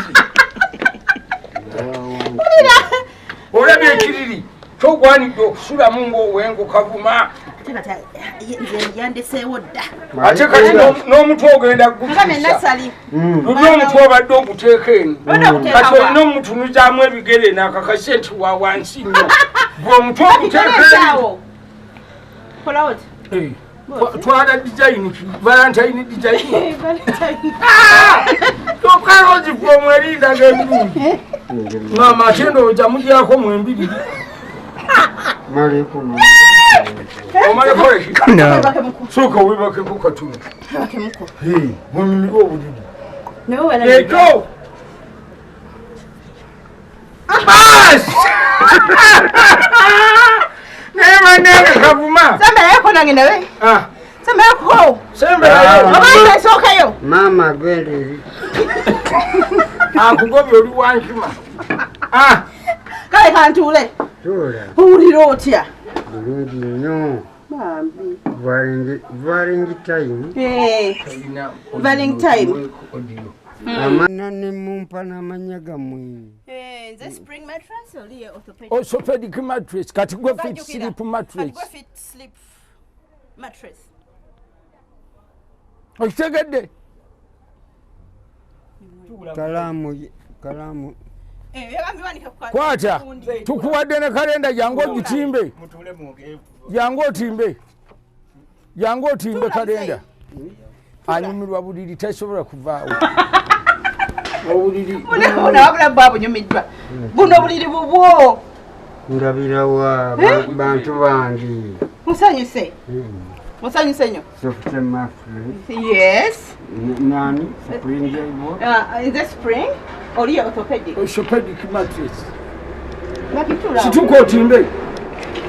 olabye ekiriri kyogwanidde okusulamu ng'owengo Kavuma Nze yandeseewo dda. ate kati n'omutwe ogenda Kagame gukisa nasali. luli omutwe obadde oguteeka eno Oguteeka kati wa? olina omutunuzaamu ebigere nakakase nti wa wansi nnyo gwe omutwe oguteeka eno Terezawo. Kola oti. twala design valentine design tokala ozifuomu erindaga ebirungi mama ate ndowooza mugyako mwembiri Maleko omalekoleki sooka webakeko katono munyumirwa obuliri ekyo naye banange Kavuma Semberayo nange nawe. Semberayo. semberayo Oba esookayo. mama gwenda eri. akugobye oli wankima Kale kantuule. Tuula Owulira otya? bulungi nnyo. Bambi. Valing time. Valentine. Amana ne mumpa n'amanya gammwe. Nze spring mattress oli orthopedic. orthopedic mattress kati gwe fit sleep mattress Fit sleep mattress. okitegedde Kalamu. kwata tukuwadde ne kalenda jangu ogitimbe jangu otimbe kalenda anyumirwa buliri tasobola kuvaawo obuliri Wabula bwa bunyumiddwa. Buno buliri bubwo. Ndabira wa bantu bangi. Musanyuse. Musanyuse nnyo. Soft mattress. Yes. Nani? Spring what? Is it spring? Oli orthopedic. orthopedic mattress Bakitula. situka otimbe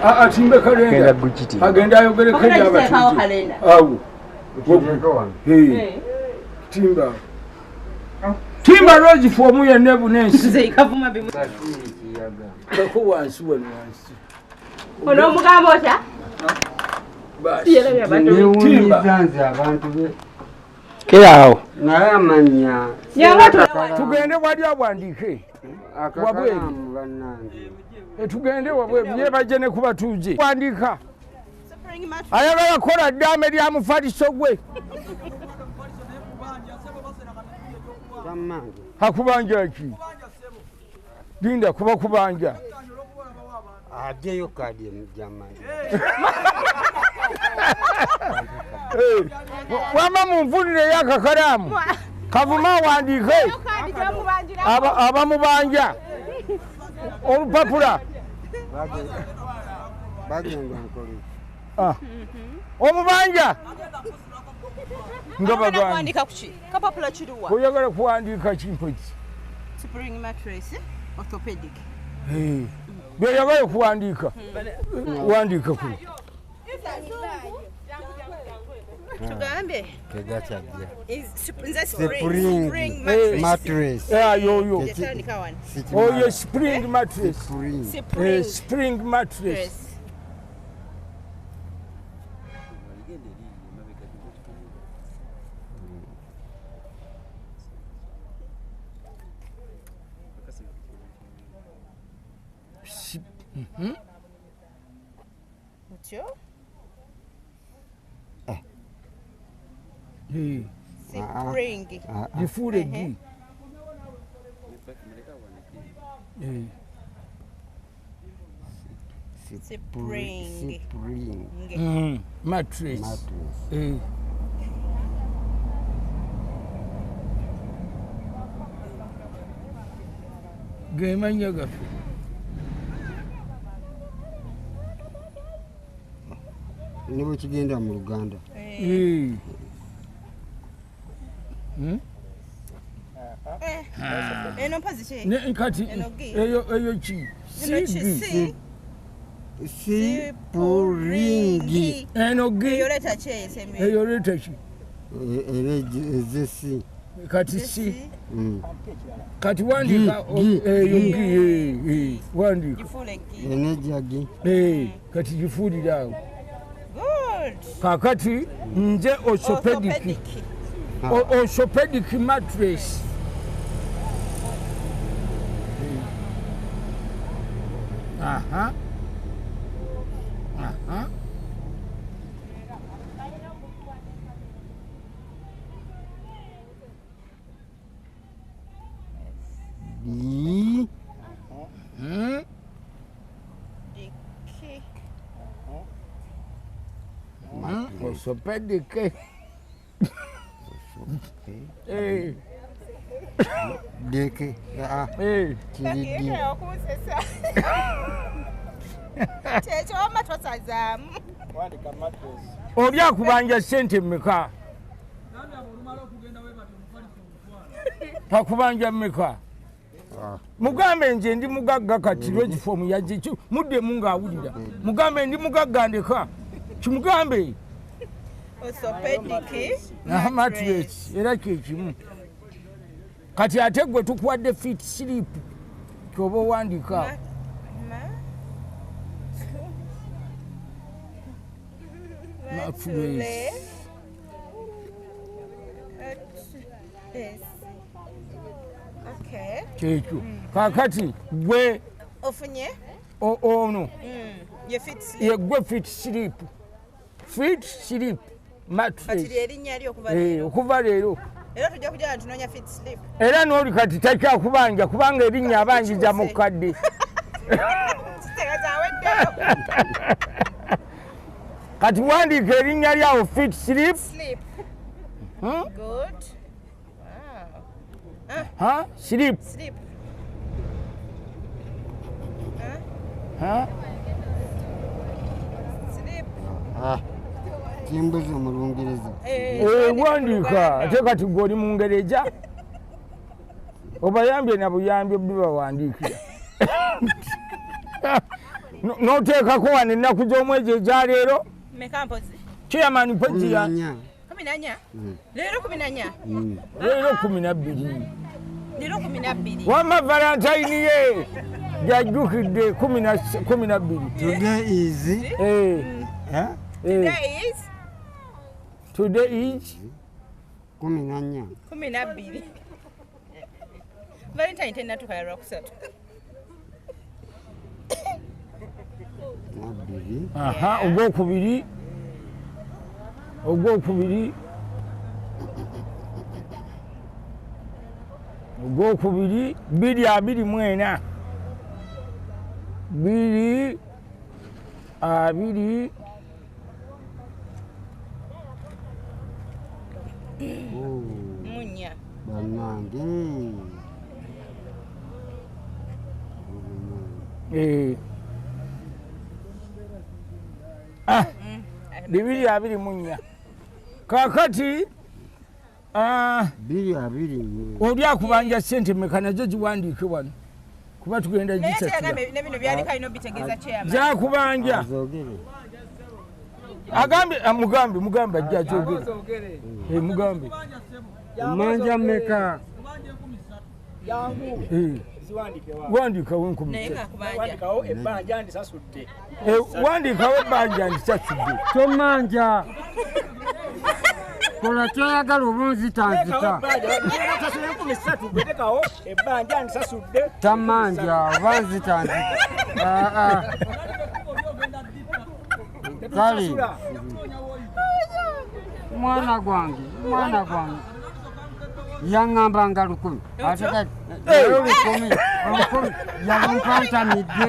atimbe kalenda agenda ayogere Okulagiseekawo kalenda. awo timba rose fomu yenna ebunensi Muzeyi Kavuma bimu. Kakuwansi wansi. Ono mugamba otya? Niwunyizanze abantu be. Kirawo. Naye amanya. Tugende wali abwandike. Akakalamu bannange. Tugende wabwe yebaje ne kuba tuje. Wandika. Ayagala kola ddame lya mufaliso gwe. Hakubanja ki? Linda kuba kubanja. Ajeyo kadi mjamani. Wama mumvulire yakakalamu. Kavuma wandike. Abamubanja. Olupapula. Bagenda nkoli. Omubanja. Ngaba kuandika kuchi? Kapapula chiruwa. Oyagala kuandika chimpochi. Spring mattress orthopedic. Byagala kuandika. Wandika ku. Tugambe. Tegachajja. Spring mattress. Yo. Oh yes, spring mattress. Spring mattress. Mutyo? Spring. Gifule gi. Spring. Mattress. Gemanya gafu. Nibo kigenda mu Luganda. Eno paziche. Ne kati eyo chi. Sipuringi. Eno gi. Eyo leta che semi. Eyo leta chi. Ezesi. Kati si. Kati wandika eyo gi. Wandika. Gifule gi. Enejagi. Kati gifulira awo. Good. Kakati nje orthopedic. Orthopedic mattress. Aha. Orthopedic. Deke. Kiridi. Checho matwasa zamu. Wandika mattress. Obya kubanja sente mmeka. Pakubanja mmeka. Mugambe nje ndi mugagga kati lwe form yaje mudde munga awulira. Mugambe ndi mugagga ndeka. Kimugambe. Orthopedic. Mattress era kimu. Kati ate gwe tukwadde fit sleep. Kyoba wandika. Mattress. Okay. Checho. Kakati gwe Ofunye? Ono. Ye fit sleep. Ye gwe fit sleep. Fit sleep mattress. Kati erinnya lyo okuva leero. Okuva leero. Era tujja kujja tunoonya fit sleep. Era n'oli kati takya kubanja kubanga erinnya abanjiza mu kadde. Kati wandika erinnya lyawo fit sleep. Good. Wow. Sleep. Sleep. Sleep. Kimbuzi mu Lungereza. Wandika ate kati goli mu Ngereja. Obayambye na buyambye bibawandikira. Noteekako wano ennaku z'omwezi eza leero. Meka mpozi? Chairman Pejji ya 14. Leero 14. Leero 12. Leero 12. Wama Valentine ye. jajjukidde 12. Today is Today is 12. Valentine tenatuuka ya Lwakusatu. ogwokubiri 224 Munya. Banange. Bibiri abiri munya kakati oli akubanja sente meka nazo ziwandiike wano kuba tugenda zakubanja mugambe ajja akyogere mugambe manja meka wandikawo enkumi wandikawo ebbanja ndisasudde tomanja kola kyoyagala oba onzitanzita tamanja oba nzitanzita kale mwana gwange yaŋŋambanga 1000 ate kati olukumi yalumpantamidde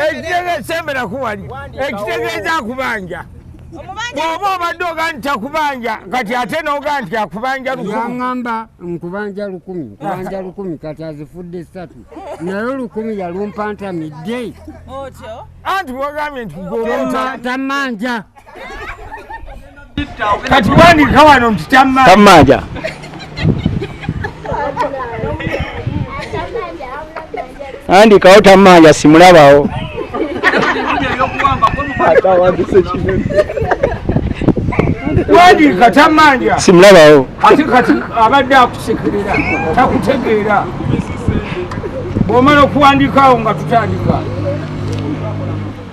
ekitegeeza sembera kuwali ekitegeeza kubanja bw'oba obadde oga nti akubanja kati ate n'oga nti akubanja 1000 yaŋŋamba nkubanja 1000 kati azifudde 3 naye 1000 yalumpantamidde anti bwogambye nti kugolonta tamanja kati wandika wano nti Tamanja. Andikawo tamanja simulabawo. wandika tamanja Simulabawo. ate kati abadde akusekerera takutegeera bw'omala okuwandikawo nga tutandika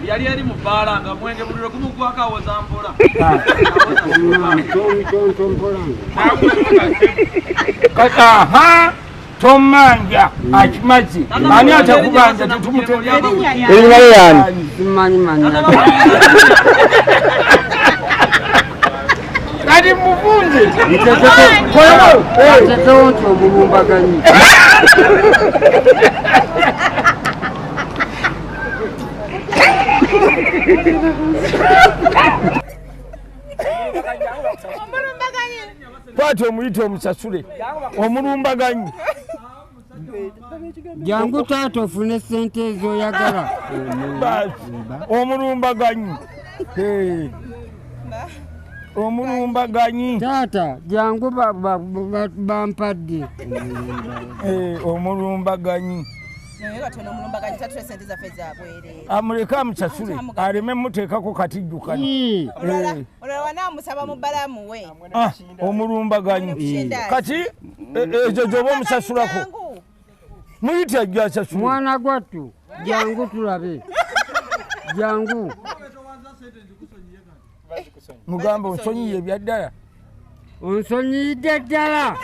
yali mu bbaala nga mwenge muliro gumugwako awoza mpola tomanja akimazi ani atakubanja Erinnya lye yani? simanyi manya kati muvunze atekewo nti omulumbaganyi kwati omuyite omusasule omulumbaganyi jangu taata ofune sente ezoyagala omulumbaganyi omulumbaganyi taata jangu bampadde omulumbaganyi amuleke amusasule aleme muteekako katijjukano omulumbaganyi kati ezo gyoba omusasulako muyite ajja asasule mwana gwattu jangu tulabe jangu mugambe onsonyiye ebyaddala onsonyiyidde ddala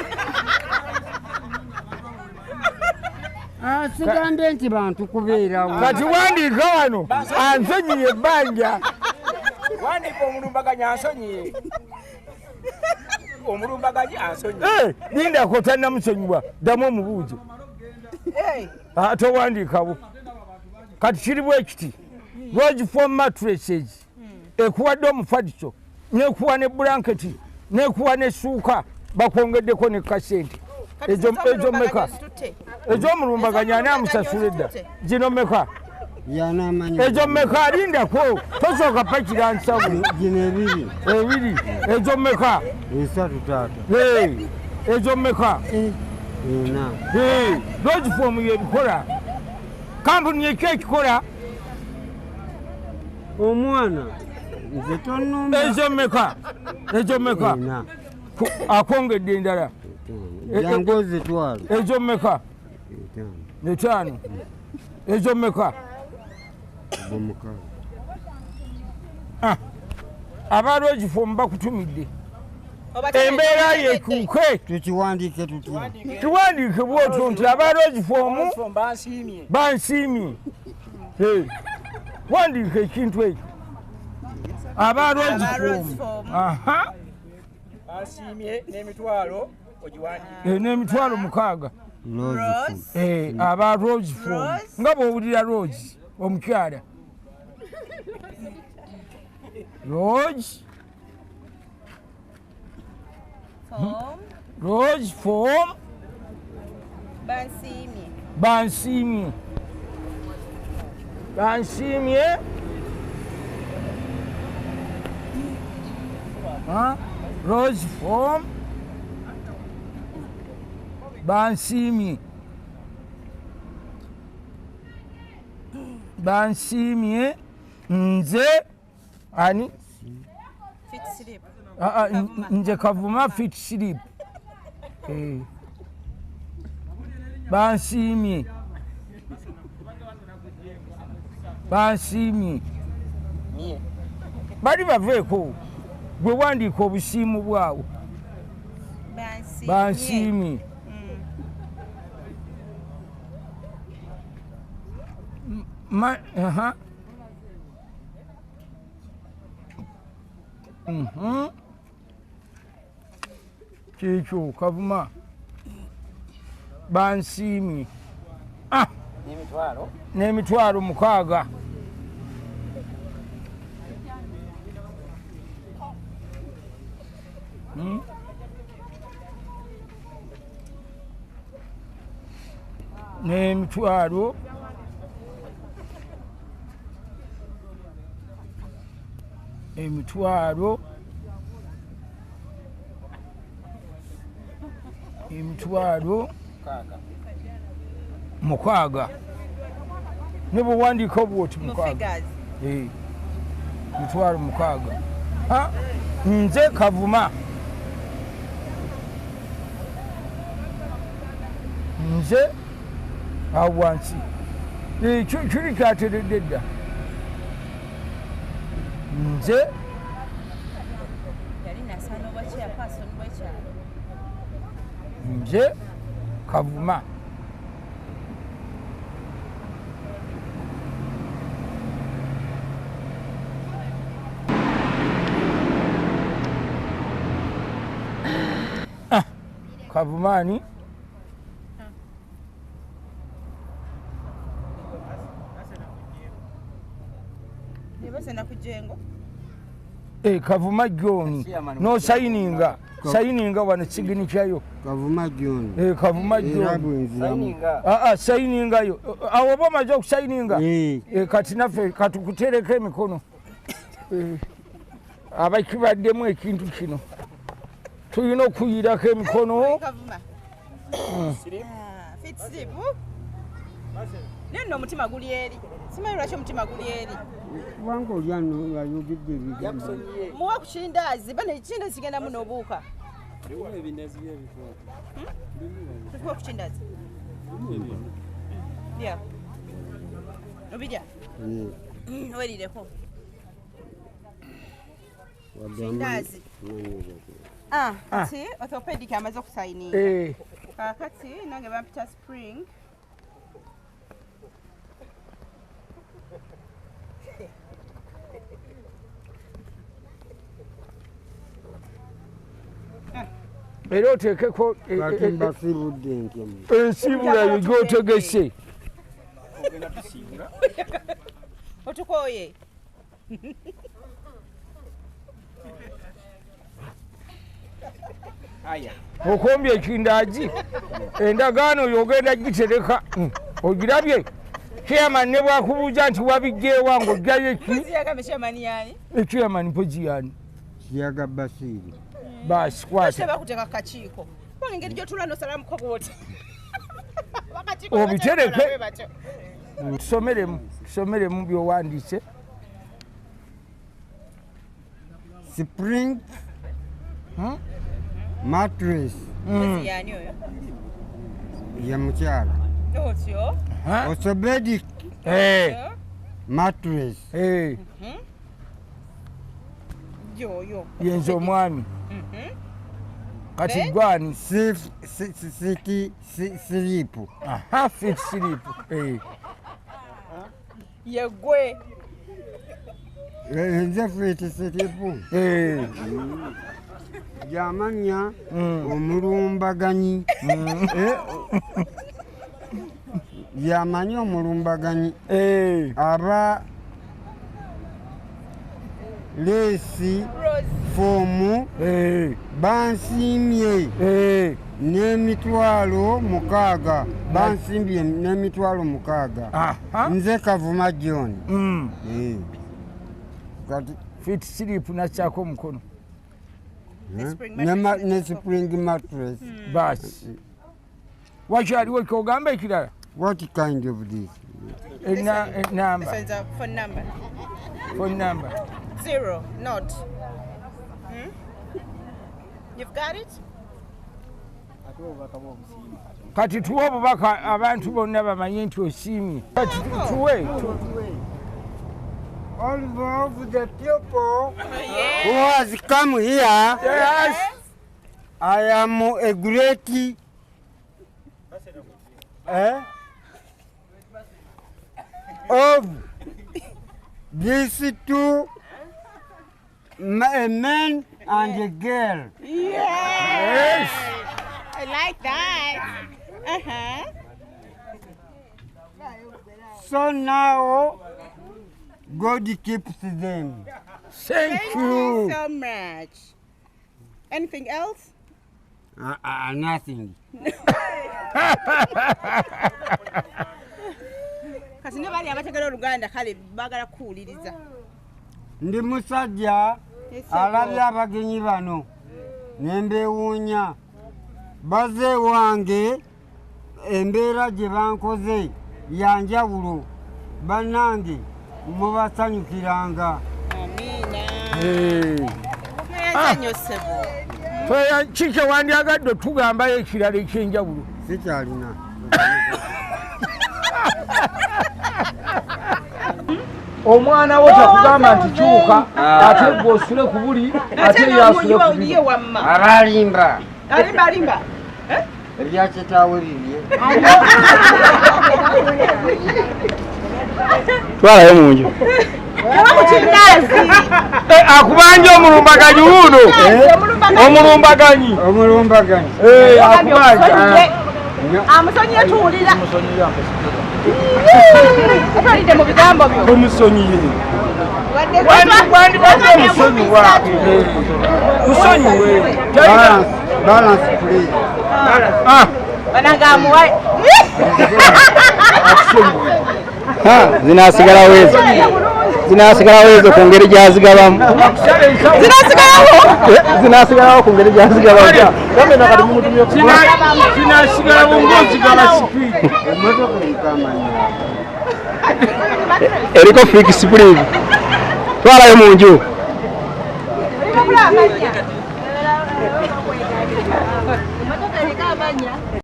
sigambye nti bantu kubeerawo kati wandiika wano ansonyiye ebbanja wandika omulumbaganyi ansonyiye omulumbaganyi ansonyiye lindako tannamusonyiwa ddamu omubuuze towandiikawo kati kiri bwe kiti lwagi form mattresses ekuwadde omufaliso nekuwa ne blanketi nekuwa nessuuka bakwongeddeko ne kasente ezo meka ez'omulumbaganyi ani amusasula edda gino meka ezo meka lindako tosooka pakira nsawo gino ebiri ezo meka 3 taata ezo meka lwagi fomu yebikola kampuni yeki ekikola omwana nze tonumba ezo meka akwongedde endala jangu zitwala ezo meka 5 ezo mmeka aba Rose Form bakutumidde embeera yekuuke tukiwandiike tutya tuwandiike bwotyo nti aba Rose Form bansiimye wandiika ekintu ekyo aba Rose Form basiimye n'emitwalo ogiwandiike n'emitwalo 6 aba Rose Form nga bw'owulira Rose omukyala Rose Form bansiimye Rose Form bansiimye nze ani nze Kavuma fit slip bansiimye bali baveeko gwe wandiika obusiimu bwawo bansiimye kyekyo Kavuma bansiimye n'emitwalo 6 n'emitwalo emitwalo 6 ne bwewandiika obwoti 6 emitwalo 6 nze Kavuma nze awo wansi ekyo kiri kyateredde dda nze Kavuma Kavumani Kavuma John no sayininga wano signature Kavuma John Kavuma John sayininga yo awo bamaze okusayininga kati naffe katukutereka emikono abakibaddemu ekintu kino tulina okuyirako emikono neno omutima guli eri simanyi lwaki omutima guli eri kubanga olyano ayogedde ebigambo muwa ku kindazi bano ekindazi kigenda muno obuuka tukuwa ku kindazi bya obirya werireko kindazi kati orthopedic amaze okusayininga kakati nange bampita spring era oteekeko ensiibula yo gy'otegese otukooye okombye ekindagi endagaano yogenda gitereka ogirabye chairman ne bwakubuuza nti wabijjeewa ng'ojjayo echairman mpoziyani kiyaga Basiri basi kwate bakuteeka kakiiko engeri gyotula nosalamuko bwoti obitereke tusomeremu byowandiise spring mattress yani oyo ya mukyala otyo orthopedic mattress. Yoyo. Yenzo mwami. Kati gwani City sleep. Aha, fit sleep. Yegwe. Nze fit sleep. Jamanya omulumbaganyi. Yamanya omulumbaganyi. Aba lesi fomu bansimye n'emitwalo 6 bansimbye n'emitwalo 6 nze Kavuma John kati fit sleep nakyako omukono ne spring mattress basi wakyaliwo kyogamba ekirala. What kind of this? Number. This is a phone number. Phone number. 0 not. You've got it? Kati tuwe obubaka abantu bonna bamanye nti osiimye. Kati tuwe. All of the people who has come here, Yes. I am a great of these two, a man and a girl. Yes. I like that. So now God keeps them. Thank you. So much. Anything else? Nothing. Kasi ne bali abategera Oluganda kale bagala kuwuliriza. Ndi musajja alabye abagenyi bano nembewuunya baze wange embeera gye bankoze yanjawulo bannange mubasanyukiranga. Kiki wandyagadde otugambayo ekirala ekyenjawulo? Sikyalina. Omwana wo takugamba nti kyuka ate gwe osule ku buli ate yasule ku buli. Abalimba. Alimba. Ebya kitaawe bibye. Twalayo mu nju. Akubanja omulumbaganyi wuno. Omulumbaganyi. Akubanja. Amusonyiye tuwulira. Atwalidde mu bigambo byo. Omusonyiye. Wandibadde omusonyiwa. Musonyiwe. Balance please. Bananga amuwaye. Zinasigalawo ezo ku ngeri gyazigabamu. Zinasigalawo ku ngeri gyazigabamu. Zinasigalawo ng'ozigaba sipiidi. Eriko fiki spring. Twalayo mu nju.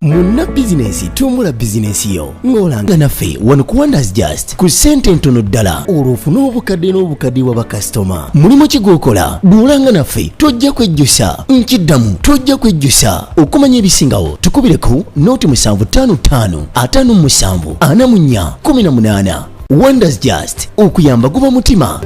Munna bizinesi tumbula bizinesi yo ng'olanga naffe wano ku Wonders Just ku ssente ntono ddala olw'ofuna obukadde n'obukadde wa bakasitoma. Mulimu ki gw'okola duulanga naffe tojja kwejjusa nkiddamu tojja kwejjusa okumanya ebisingawo tukubireko nooti 755 57 44 18. Wonders Just okuyamba guba mutima.